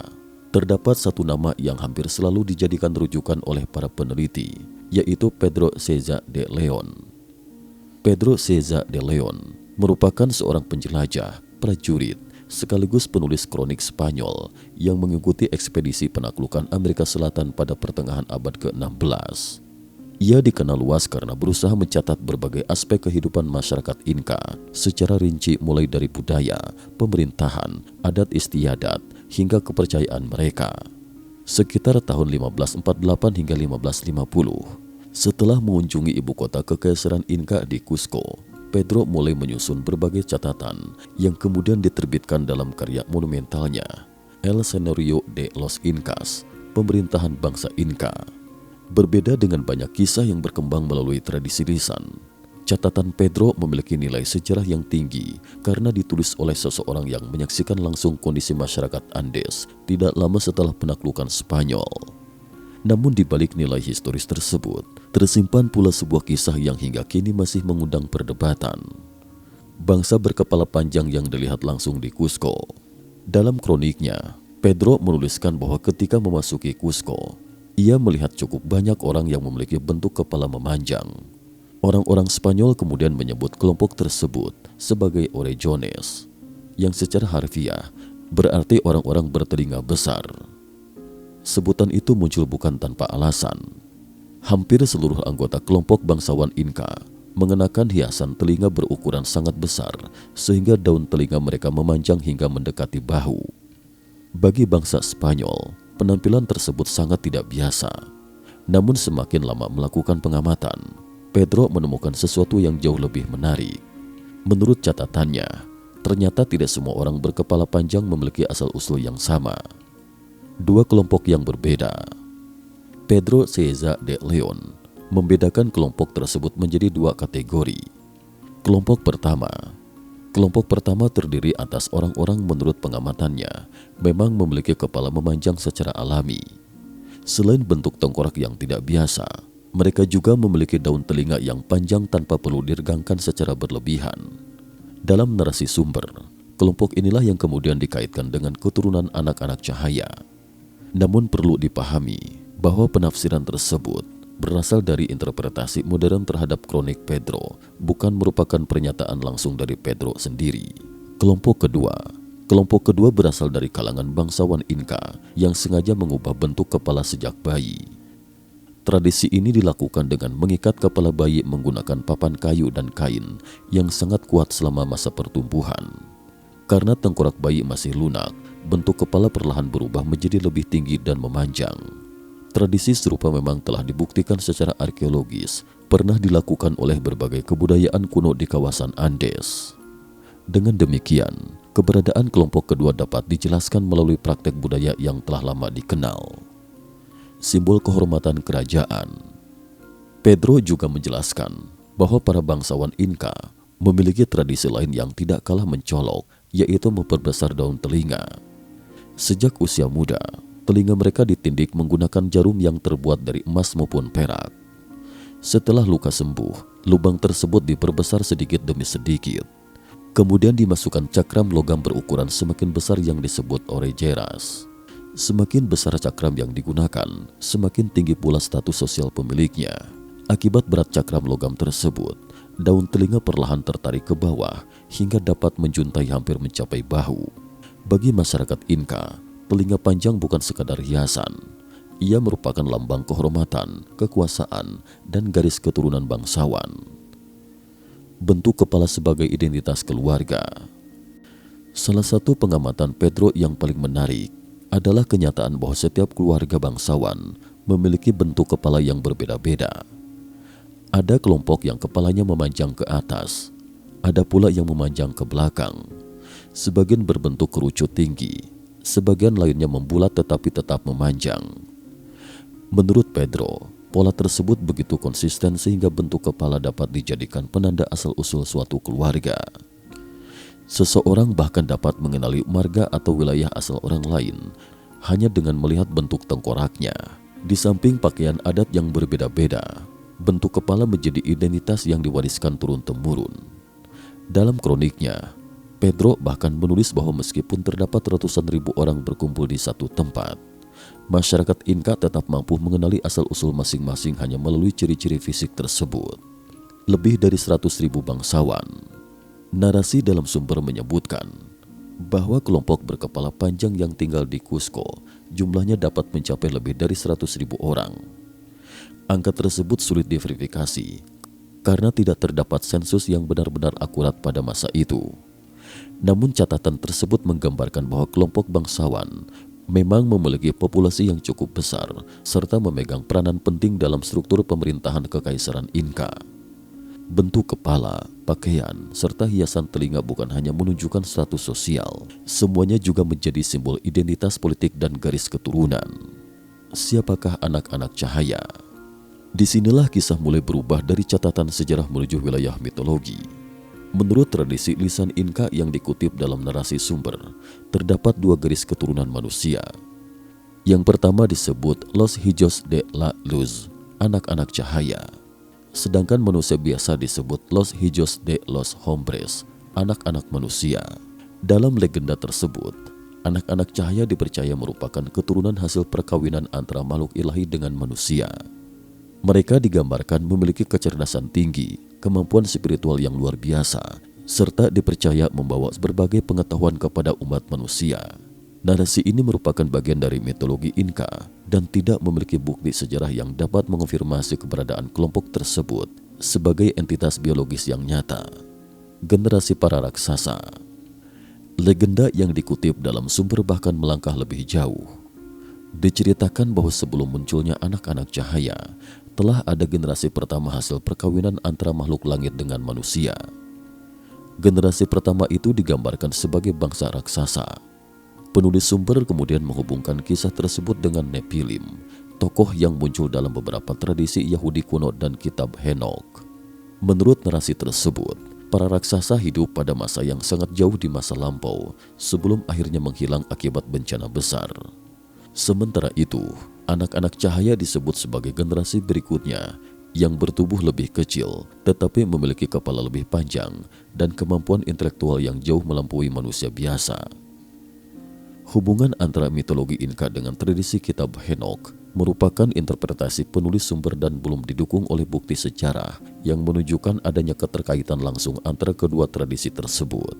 terdapat satu nama yang hampir selalu dijadikan rujukan oleh para peneliti, yaitu Pedro César de León. Pedro César de León merupakan seorang penjelajah, prajurit, sekaligus penulis kronik Spanyol yang mengikuti ekspedisi penaklukan Amerika Selatan pada pertengahan abad ke-16. Ia dikenal luas karena berusaha mencatat berbagai aspek kehidupan masyarakat Inka secara rinci mulai dari budaya, pemerintahan, adat istiadat, hingga kepercayaan mereka. Sekitar tahun 1548 hingga 1550, setelah mengunjungi ibu kota Kekaisaran Inka di Cusco, Pedro mulai menyusun berbagai catatan yang kemudian diterbitkan dalam karya monumentalnya, El Scenario de los Incas, Pemerintahan Bangsa Inka. Berbeda dengan banyak kisah yang berkembang melalui tradisi lisan, catatan Pedro memiliki nilai sejarah yang tinggi karena ditulis oleh seseorang yang menyaksikan langsung kondisi masyarakat Andes tidak lama setelah penaklukan Spanyol. Namun di balik nilai historis tersebut, tersimpan pula sebuah kisah yang hingga kini masih mengundang perdebatan. Bangsa berkepala panjang yang dilihat langsung di Cusco. Dalam kroniknya, Pedro menuliskan bahwa ketika memasuki Cusco, ia melihat cukup banyak orang yang memiliki bentuk kepala memanjang. Orang-orang Spanyol kemudian menyebut kelompok tersebut sebagai Orejones, yang secara harfiah berarti orang-orang bertelinga besar. Sebutan itu muncul bukan tanpa alasan. Hampir seluruh anggota kelompok bangsawan Inka mengenakan hiasan telinga berukuran sangat besar sehingga daun telinga mereka memanjang hingga mendekati bahu. Bagi bangsa Spanyol, penampilan tersebut sangat tidak biasa. Namun semakin lama melakukan pengamatan, Pedro menemukan sesuatu yang jauh lebih menarik. Menurut catatannya, ternyata tidak semua orang berkepala panjang memiliki asal-usul yang sama. Dua kelompok yang berbeda. Pedro César de León membedakan kelompok tersebut menjadi dua kategori. Kelompok pertama terdiri atas orang-orang menurut pengamatannya memang memiliki kepala memanjang secara alami. Selain bentuk tengkorak yang tidak biasa, mereka juga memiliki daun telinga yang panjang tanpa perlu diregangkan secara berlebihan. Dalam narasi sumber, kelompok inilah yang kemudian dikaitkan dengan keturunan anak-anak cahaya. Namun perlu dipahami bahwa penafsiran tersebut berasal dari interpretasi modern terhadap kronik Pedro, bukan merupakan pernyataan langsung dari Pedro sendiri. Kelompok kedua berasal dari kalangan bangsawan Inka yang sengaja mengubah bentuk kepala sejak bayi. Tradisi ini dilakukan dengan mengikat kepala bayi menggunakan papan kayu dan kain yang sangat kuat selama masa pertumbuhan. Karena tengkorak bayi masih lunak, bentuk kepala perlahan berubah menjadi lebih tinggi dan memanjang. Tradisi serupa memang telah dibuktikan secara arkeologis pernah dilakukan oleh berbagai kebudayaan kuno di kawasan Andes. Dengan demikian, keberadaan kelompok kedua dapat dijelaskan melalui praktek budaya yang telah lama dikenal. Simbol kehormatan kerajaan. Pedro juga menjelaskan bahwa para bangsawan Inka memiliki tradisi lain yang tidak kalah mencolok, yaitu memperbesar daun telinga. Sejak usia muda, telinga mereka ditindik menggunakan jarum yang terbuat dari emas maupun perak. Setelah luka sembuh, lubang tersebut diperbesar sedikit demi sedikit. Kemudian dimasukkan cakram logam berukuran semakin besar yang disebut orejeras. Semakin besar cakram yang digunakan, semakin tinggi pula status sosial pemiliknya. Akibat berat cakram logam tersebut, daun telinga perlahan tertarik ke bawah hingga dapat menjuntai hampir mencapai bahu. Bagi masyarakat Inka, telinga panjang bukan sekadar hiasan. Ia merupakan lambang kehormatan, kekuasaan, dan garis keturunan bangsawan. Bentuk kepala sebagai identitas keluarga. Salah satu pengamatan Pedro yang paling menarik adalah kenyataan bahwa setiap keluarga bangsawan memiliki bentuk kepala yang berbeda-beda. Ada kelompok yang kepalanya memanjang ke atas, ada pula yang memanjang ke belakang. Sebagian berbentuk kerucut tinggi, sebagian lainnya membulat tetapi tetap memanjang. Menurut Pedro, pola tersebut begitu konsisten sehingga bentuk kepala dapat dijadikan penanda asal-usul suatu keluarga. Seseorang bahkan dapat mengenali marga atau wilayah asal orang lain hanya dengan melihat bentuk tengkoraknya. Di samping pakaian adat yang berbeda-beda, bentuk kepala menjadi identitas yang diwariskan turun-temurun. Dalam kroniknya, Pedro bahkan menulis bahwa meskipun terdapat ratusan ribu orang berkumpul di satu tempat, masyarakat Inka tetap mampu mengenali asal-usul masing-masing hanya melalui ciri-ciri fisik tersebut. Lebih dari 100.000 bangsawan. Narasi dalam sumber menyebutkan bahwa kelompok berkepala panjang yang tinggal di Cusco jumlahnya dapat mencapai lebih dari 100.000 orang. Angka tersebut sulit diverifikasi karena tidak terdapat sensus yang benar-benar akurat pada masa itu. Namun catatan tersebut menggambarkan bahwa kelompok bangsawan memang memiliki populasi yang cukup besar serta memegang peranan penting dalam struktur pemerintahan Kekaisaran Inka. Bentuk kepala, pakaian, serta hiasan telinga bukan hanya menunjukkan status sosial, semuanya juga menjadi simbol identitas politik dan garis keturunan. Siapakah anak-anak cahaya? Disinilah kisah mulai berubah dari catatan sejarah menuju wilayah mitologi. Menurut tradisi lisan Inka yang dikutip dalam narasi sumber, terdapat dua garis keturunan manusia. Yang pertama disebut Los Hijos de la Luz, anak-anak cahaya. Sedangkan manusia biasa disebut Los Hijos de los Hombres, anak-anak manusia. Dalam legenda tersebut, anak-anak cahaya dipercaya merupakan keturunan hasil perkawinan antara makhluk ilahi dengan manusia. Mereka digambarkan memiliki kecerdasan tinggi, kemampuan spiritual yang luar biasa, serta dipercaya membawa berbagai pengetahuan kepada umat manusia. Narasi ini merupakan bagian dari mitologi Inka dan tidak memiliki bukti sejarah yang dapat mengonfirmasi keberadaan kelompok tersebut sebagai entitas biologis yang nyata. Generasi para raksasa. Legenda yang dikutip dalam sumber bahkan melangkah lebih jauh. Diceritakan bahwa sebelum munculnya anak-anak cahaya, telah ada generasi pertama hasil perkawinan antara makhluk langit dengan manusia. Generasi pertama itu digambarkan sebagai bangsa raksasa. Penulis sumber kemudian menghubungkan kisah tersebut dengan Nephilim, tokoh yang muncul dalam beberapa tradisi Yahudi kuno dan kitab Henokh. Menurut narasi tersebut, para raksasa hidup pada masa yang sangat jauh di masa lampau sebelum akhirnya menghilang akibat bencana besar. Sementara itu, anak-anak cahaya disebut sebagai generasi berikutnya yang bertubuh lebih kecil tetapi memiliki kepala lebih panjang dan kemampuan intelektual yang jauh melampaui manusia biasa. Hubungan antara mitologi Inka dengan tradisi kitab Henokh merupakan interpretasi penulis sumber dan belum didukung oleh bukti sejarah yang menunjukkan adanya keterkaitan langsung antara kedua tradisi tersebut.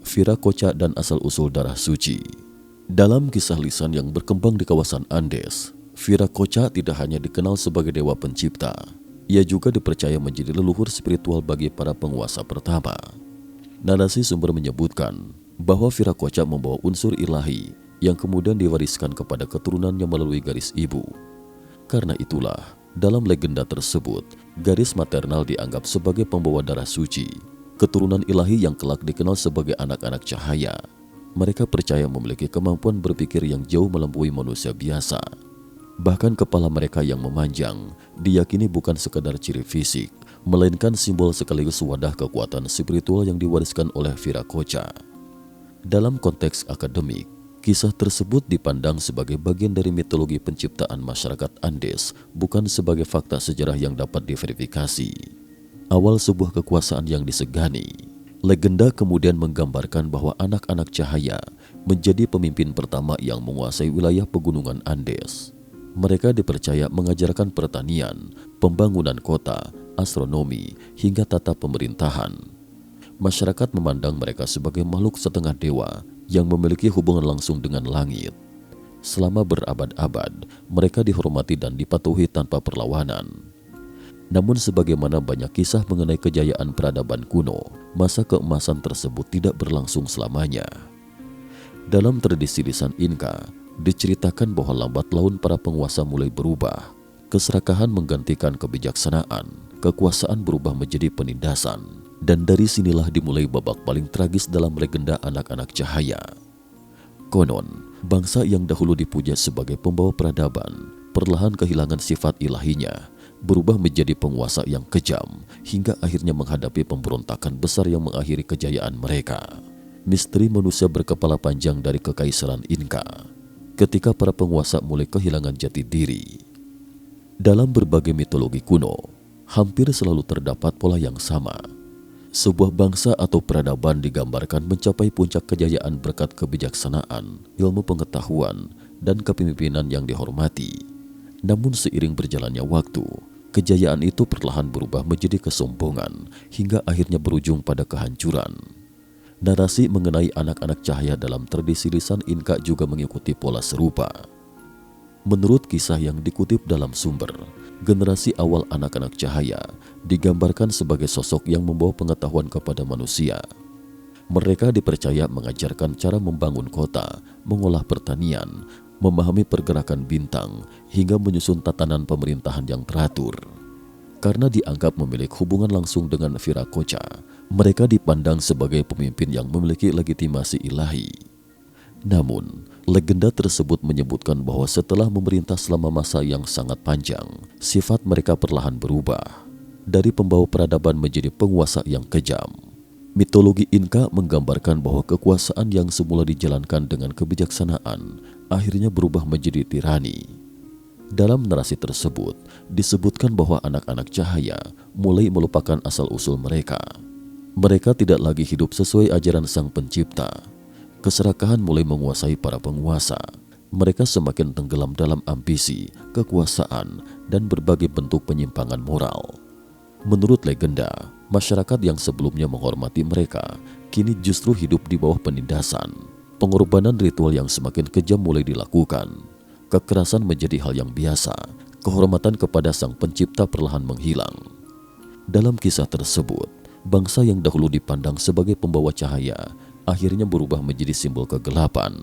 Viracocha dan asal-usul darah suci. Dalam kisah lisan yang berkembang di kawasan Andes, Viracocha tidak hanya dikenal sebagai dewa pencipta, ia juga dipercaya menjadi leluhur spiritual bagi para penguasa pertama. Narasi sumber menyebutkan bahwa Viracocha membawa unsur ilahi yang kemudian diwariskan kepada keturunannya melalui garis ibu. Karena itulah, dalam legenda tersebut, garis maternal dianggap sebagai pembawa darah suci, keturunan ilahi yang kelak dikenal sebagai anak-anak cahaya. Mereka percaya memiliki kemampuan berpikir yang jauh melampaui manusia biasa. Bahkan kepala mereka yang memanjang diyakini bukan sekadar ciri fisik, melainkan simbol sekaligus wadah kekuatan spiritual yang diwariskan oleh Viracocha. Dalam konteks akademik, kisah tersebut dipandang sebagai bagian dari mitologi penciptaan masyarakat Andes, bukan sebagai fakta sejarah yang dapat diverifikasi. Awal sebuah kekuasaan yang disegani, legenda kemudian menggambarkan bahwa anak-anak cahaya menjadi pemimpin pertama yang menguasai wilayah pegunungan Andes. Mereka dipercaya mengajarkan pertanian, pembangunan kota, astronomi, hingga tata pemerintahan. Masyarakat memandang mereka sebagai makhluk setengah dewa yang memiliki hubungan langsung dengan langit. Selama berabad-abad, mereka dihormati dan dipatuhi tanpa perlawanan. Namun sebagaimana banyak kisah mengenai kejayaan peradaban kuno, masa keemasan tersebut tidak berlangsung selamanya. Dalam tradisi lisan Inka, diceritakan bahwa lambat laun para penguasa mulai berubah. Keserakahan menggantikan kebijaksanaan, kekuasaan berubah menjadi penindasan, dan dari sinilah dimulai babak paling tragis dalam legenda anak-anak cahaya. Konon, bangsa yang dahulu dipuja sebagai pembawa peradaban, perlahan kehilangan sifat ilahinya, berubah menjadi penguasa yang kejam, hingga akhirnya menghadapi pemberontakan besar yang mengakhiri kejayaan mereka. Misteri manusia berkepala panjang dari Kekaisaran Inka, ketika para penguasa mulai kehilangan jati diri. Dalam berbagai mitologi kuno, hampir selalu terdapat pola yang sama. Sebuah bangsa atau peradaban digambarkan mencapai puncak kejayaan berkat kebijaksanaan, ilmu pengetahuan, dan kepemimpinan yang dihormati. Namun seiring berjalannya waktu, kejayaan itu perlahan berubah menjadi kesombongan hingga akhirnya berujung pada kehancuran. Narasi mengenai anak-anak cahaya dalam tradisi lisan Inka juga mengikuti pola serupa. Menurut kisah yang dikutip dalam sumber, generasi awal anak-anak cahaya digambarkan sebagai sosok yang membawa pengetahuan kepada manusia. Mereka dipercaya mengajarkan cara membangun kota, mengolah pertanian, memahami pergerakan bintang, hingga menyusun tatanan pemerintahan yang teratur. Karena dianggap memiliki hubungan langsung dengan Viracocha, mereka dipandang sebagai pemimpin yang memiliki legitimasi ilahi. Namun, legenda tersebut menyebutkan bahwa setelah memerintah selama masa yang sangat panjang, sifat mereka perlahan berubah, dari pembawa peradaban menjadi penguasa yang kejam. Mitologi Inka menggambarkan bahwa kekuasaan yang semula dijalankan dengan kebijaksanaan akhirnya berubah menjadi tirani. Dalam narasi tersebut disebutkan bahwa anak-anak cahaya mulai melupakan asal-usul mereka. Mereka tidak lagi hidup sesuai ajaran Sang Pencipta. Keserakahan mulai menguasai para penguasa. Mereka semakin tenggelam dalam ambisi, kekuasaan, dan berbagai bentuk penyimpangan moral. Menurut legenda, masyarakat yang sebelumnya menghormati mereka kini justru hidup di bawah penindasan. Pengorbanan ritual yang semakin kejam mulai dilakukan. Kekerasan menjadi hal yang biasa. Kehormatan kepada Sang Pencipta perlahan menghilang. Dalam kisah tersebut, bangsa yang dahulu dipandang sebagai pembawa cahaya akhirnya berubah menjadi simbol kegelapan.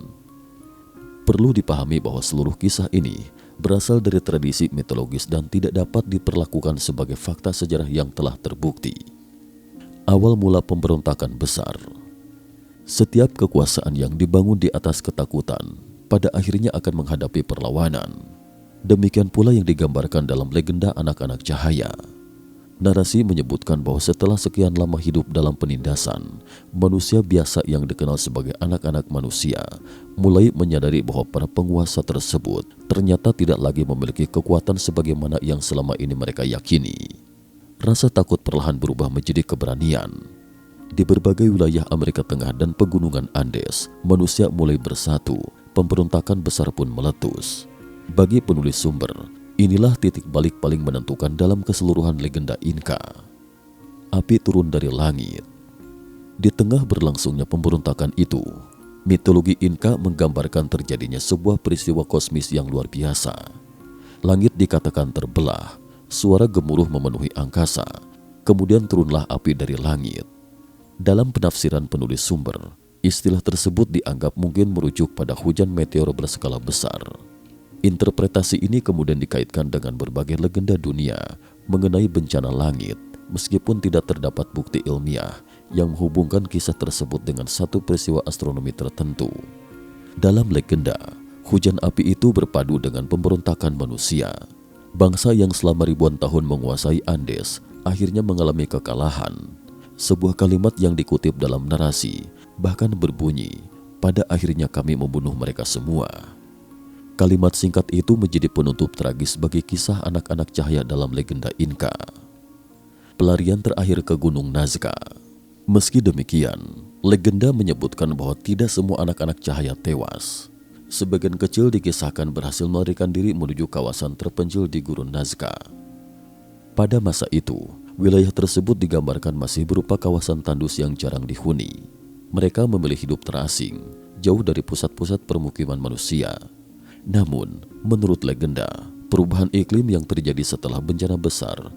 Perlu dipahami bahwa seluruh kisah ini berasal dari tradisi mitologis dan tidak dapat diperlakukan sebagai fakta sejarah yang telah terbukti. Awal mula pemberontakan besar. Setiap kekuasaan yang dibangun di atas ketakutan pada akhirnya akan menghadapi perlawanan. Demikian pula yang digambarkan dalam legenda anak-anak cahaya. Narasi menyebutkan bahwa setelah sekian lama hidup dalam penindasan, manusia biasa yang dikenal sebagai anak-anak manusia mulai menyadari bahwa para penguasa tersebut ternyata tidak lagi memiliki kekuatan sebagaimana yang selama ini mereka yakini. Rasa takut perlahan berubah menjadi keberanian. Di berbagai wilayah Amerika Tengah dan pegunungan Andes, manusia mulai bersatu, pemberontakan besar pun meletus. Bagi penulis sumber, inilah titik balik paling menentukan dalam keseluruhan legenda Inka. Api turun dari langit. Di tengah berlangsungnya pemberontakan itu, mitologi Inka menggambarkan terjadinya sebuah peristiwa kosmis yang luar biasa. Langit dikatakan terbelah, suara gemuruh memenuhi angkasa, kemudian turunlah api dari langit. Dalam penafsiran penulis sumber, istilah tersebut dianggap mungkin merujuk pada hujan meteor berskala besar. Interpretasi ini kemudian dikaitkan dengan berbagai legenda dunia mengenai bencana langit, meskipun tidak terdapat bukti ilmiah yang menghubungkan kisah tersebut dengan satu peristiwa astronomi tertentu. Dalam legenda, hujan api itu berpadu dengan pemberontakan manusia. Bangsa yang selama ribuan tahun menguasai Andes akhirnya mengalami kekalahan. Sebuah kalimat yang dikutip dalam narasi bahkan berbunyi, "Pada akhirnya kami membunuh mereka semua." Kalimat singkat itu menjadi penutup tragis bagi kisah anak-anak cahaya dalam legenda Inka. Pelarian terakhir ke Gunung Nazca. Meski demikian, legenda menyebutkan bahwa tidak semua anak-anak cahaya tewas. Sebagian kecil dikisahkan berhasil melarikan diri menuju kawasan terpencil di Gurun Nazca. Pada masa itu, wilayah tersebut digambarkan masih berupa kawasan tandus yang jarang dihuni. Mereka memilih hidup terasing, jauh dari pusat-pusat permukiman manusia. Namun, menurut legenda, perubahan iklim yang terjadi setelah bencana besar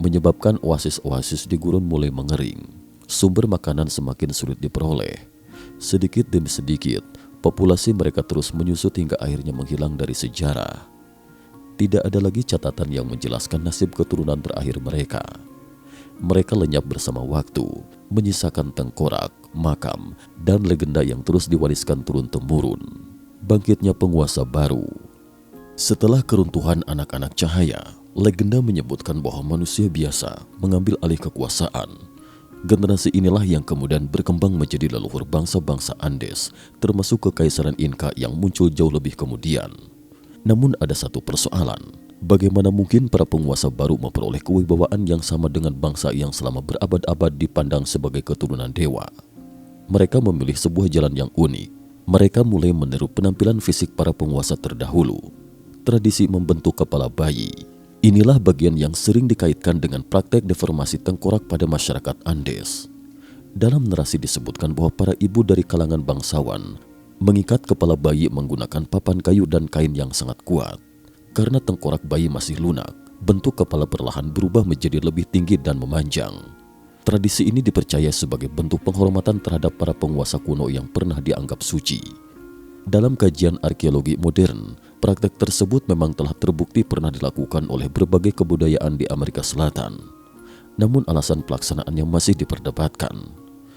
menyebabkan oasis-oasis di gurun mulai mengering. Sumber makanan semakin sulit diperoleh. Sedikit demi sedikit, populasi mereka terus menyusut hingga akhirnya menghilang dari sejarah. Tidak ada lagi catatan yang menjelaskan nasib keturunan terakhir mereka. Mereka lenyap bersama waktu, menyisakan tengkorak, makam, dan legenda yang terus diwariskan turun-temurun. Bangkitnya penguasa baru. Setelah keruntuhan anak-anak cahaya, legenda menyebutkan bahwa manusia biasa mengambil alih kekuasaan. Generasi inilah yang kemudian berkembang menjadi leluhur bangsa-bangsa Andes, termasuk Kekaisaran Inka yang muncul jauh lebih kemudian. Namun ada satu persoalan, bagaimana mungkin para penguasa baru memperoleh kewibawaan yang sama dengan bangsa yang selama berabad-abad dipandang sebagai keturunan dewa? Mereka memilih sebuah jalan yang unik. Mereka mulai meniru penampilan fisik para penguasa terdahulu. Tradisi membentuk kepala bayi. Inilah bagian yang sering dikaitkan dengan praktek deformasi tengkorak pada masyarakat Andes. Dalam narasi disebutkan bahwa para ibu dari kalangan bangsawan mengikat kepala bayi menggunakan papan kayu dan kain yang sangat kuat. Karena tengkorak bayi masih lunak, bentuk kepala perlahan berubah menjadi lebih tinggi dan memanjang. Tradisi ini dipercaya sebagai bentuk penghormatan terhadap para penguasa kuno yang pernah dianggap suci. Dalam kajian arkeologi modern, praktek tersebut memang telah terbukti pernah dilakukan oleh berbagai kebudayaan di Amerika Selatan. Namun alasan pelaksanaannya masih diperdebatkan.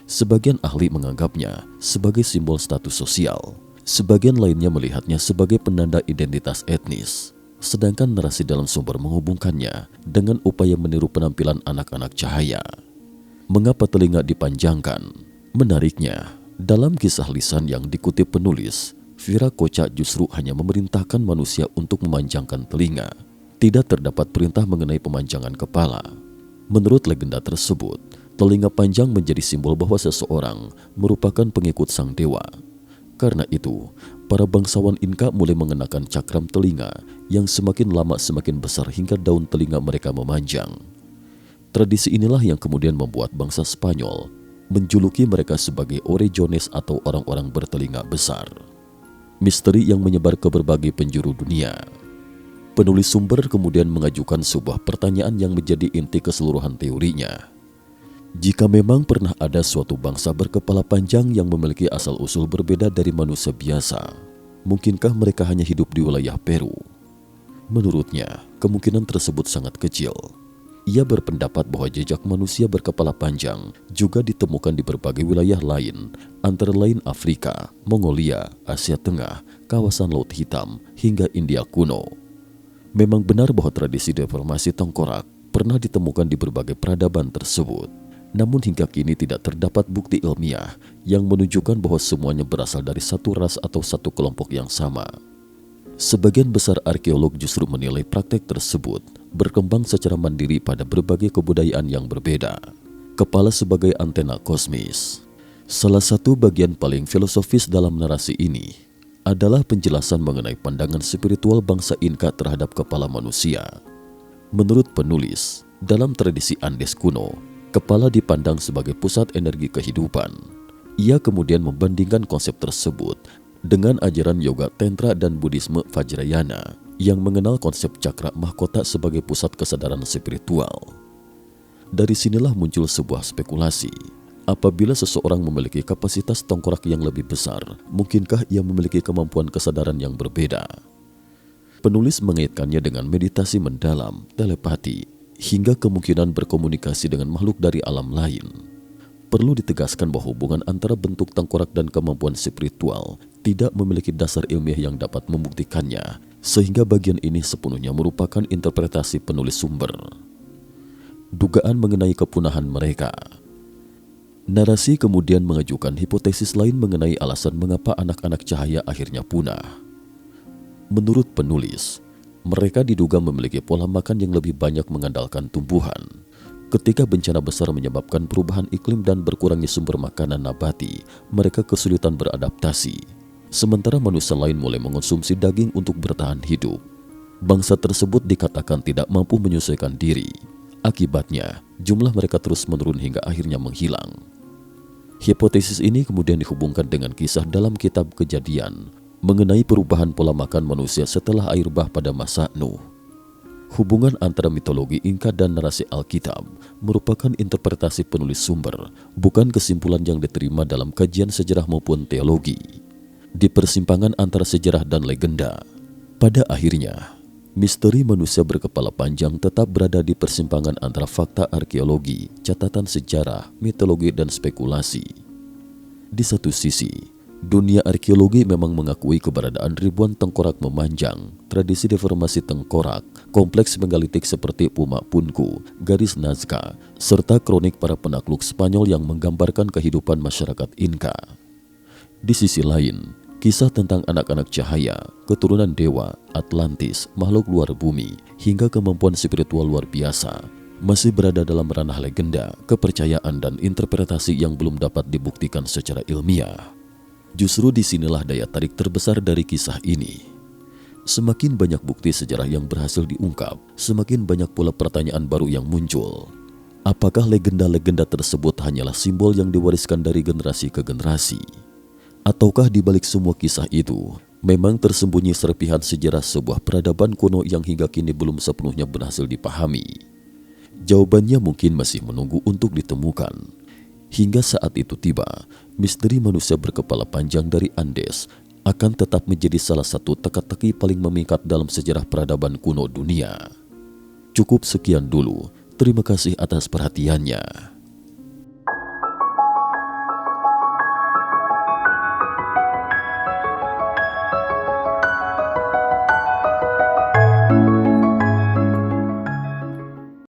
Sebagian ahli menganggapnya sebagai simbol status sosial. Sebagian lainnya melihatnya sebagai penanda identitas etnis. Sedangkan narasi dalam sumber menghubungkannya dengan upaya meniru penampilan anak-anak cahaya. Mengapa telinga dipanjangkan? Menariknya, dalam kisah lisan yang dikutip penulis, Viracocha justru hanya memerintahkan manusia untuk memanjangkan telinga. Tidak terdapat perintah mengenai pemanjangan kepala. Menurut legenda tersebut, telinga panjang menjadi simbol bahwa seseorang merupakan pengikut sang dewa. Karena itu, para bangsawan Inka mulai mengenakan cakram telinga yang semakin lama semakin besar hingga daun telinga mereka memanjang. Tradisi inilah yang kemudian membuat bangsa Spanyol menjuluki mereka sebagai orejones atau orang-orang bertelinga besar. Misteri yang menyebar ke berbagai penjuru dunia. Penulis sumber kemudian mengajukan sebuah pertanyaan yang menjadi inti keseluruhan teorinya. Jika memang pernah ada suatu bangsa berkepala panjang yang memiliki asal-usul berbeda dari manusia biasa, mungkinkah mereka hanya hidup di wilayah Peru? Menurutnya, kemungkinan tersebut sangat kecil. Ia berpendapat bahwa jejak manusia berkepala panjang juga ditemukan di berbagai wilayah lain, antara lain Afrika, Mongolia, Asia Tengah, kawasan Laut Hitam, hingga India kuno. Memang benar bahwa tradisi deformasi tengkorak pernah ditemukan di berbagai peradaban tersebut. Namun hingga kini tidak terdapat bukti ilmiah yang menunjukkan bahwa semuanya berasal dari satu ras atau satu kelompok yang sama. Sebagian besar arkeolog justru menilai praktek tersebut berkembang secara mandiri pada berbagai kebudayaan yang berbeda. Kepala sebagai antena kosmis. Salah satu bagian paling filosofis dalam narasi ini adalah penjelasan mengenai pandangan spiritual bangsa Inka terhadap kepala manusia. Menurut penulis, dalam tradisi Andes kuno, kepala dipandang sebagai pusat energi kehidupan. Ia kemudian membandingkan konsep tersebut dengan ajaran yoga tantra dan Buddhisme Vajrayana yang mengenal konsep cakra mahkota sebagai pusat kesadaran spiritual. Dari sinilah muncul sebuah spekulasi. Apabila seseorang memiliki kapasitas tengkorak yang lebih besar, mungkinkah ia memiliki kemampuan kesadaran yang berbeda? Penulis mengaitkannya dengan meditasi mendalam, telepati, hingga kemungkinan berkomunikasi dengan makhluk dari alam lain. Perlu ditegaskan bahwa hubungan antara bentuk tengkorak dan kemampuan spiritual tidak memiliki dasar ilmiah yang dapat membuktikannya, sehingga bagian ini sepenuhnya merupakan interpretasi penulis sumber. Dugaan mengenai kepunahan mereka. Narasi kemudian mengajukan hipotesis lain mengenai alasan mengapa anak-anak cahaya akhirnya punah. Menurut penulis, mereka diduga memiliki pola makan yang lebih banyak mengandalkan tumbuhan. Ketika bencana besar menyebabkan perubahan iklim dan berkurangnya sumber makanan nabati, mereka kesulitan beradaptasi. Sementara manusia lain mulai mengonsumsi daging untuk bertahan hidup. Bangsa tersebut dikatakan tidak mampu menyesuaikan diri. Akibatnya, jumlah mereka terus menurun hingga akhirnya menghilang. Hipotesis ini kemudian dihubungkan dengan kisah dalam kitab Kejadian mengenai perubahan pola makan manusia setelah air bah pada masa Nuh. Hubungan antara mitologi Inka dan narasi Alkitab merupakan interpretasi penulis sumber, bukan kesimpulan yang diterima dalam kajian sejarah maupun teologi. Di persimpangan antara sejarah dan legenda, pada akhirnya, misteri manusia berkepala panjang tetap berada di persimpangan antara fakta arkeologi, catatan sejarah, mitologi, dan spekulasi. Di satu sisi, dunia arkeologi memang mengakui keberadaan ribuan tengkorak memanjang, tradisi deformasi tengkorak, kompleks megalitik seperti Pumak Punku, garis Nazca, serta kronik para penakluk Spanyol yang menggambarkan kehidupan masyarakat Inka. Di sisi lain, kisah tentang anak-anak cahaya, keturunan dewa, Atlantis, makhluk luar bumi, hingga kemampuan spiritual luar biasa masih berada dalam ranah legenda, kepercayaan, dan interpretasi yang belum dapat dibuktikan secara ilmiah. Justru disinilah daya tarik terbesar dari kisah ini. Semakin banyak bukti sejarah yang berhasil diungkap, semakin banyak pula pertanyaan baru yang muncul. Apakah legenda-legenda tersebut hanyalah simbol yang diwariskan dari generasi ke generasi? Ataukah di balik semua kisah itu, memang tersembunyi serpihan sejarah sebuah peradaban kuno yang hingga kini belum sepenuhnya berhasil dipahami? Jawabannya mungkin masih menunggu untuk ditemukan. Hingga saat itu tiba, misteri manusia berkepala panjang dari Andes akan tetap menjadi salah satu teka-teki paling memikat dalam sejarah peradaban kuno dunia. Cukup sekian dulu, terima kasih atas perhatiannya.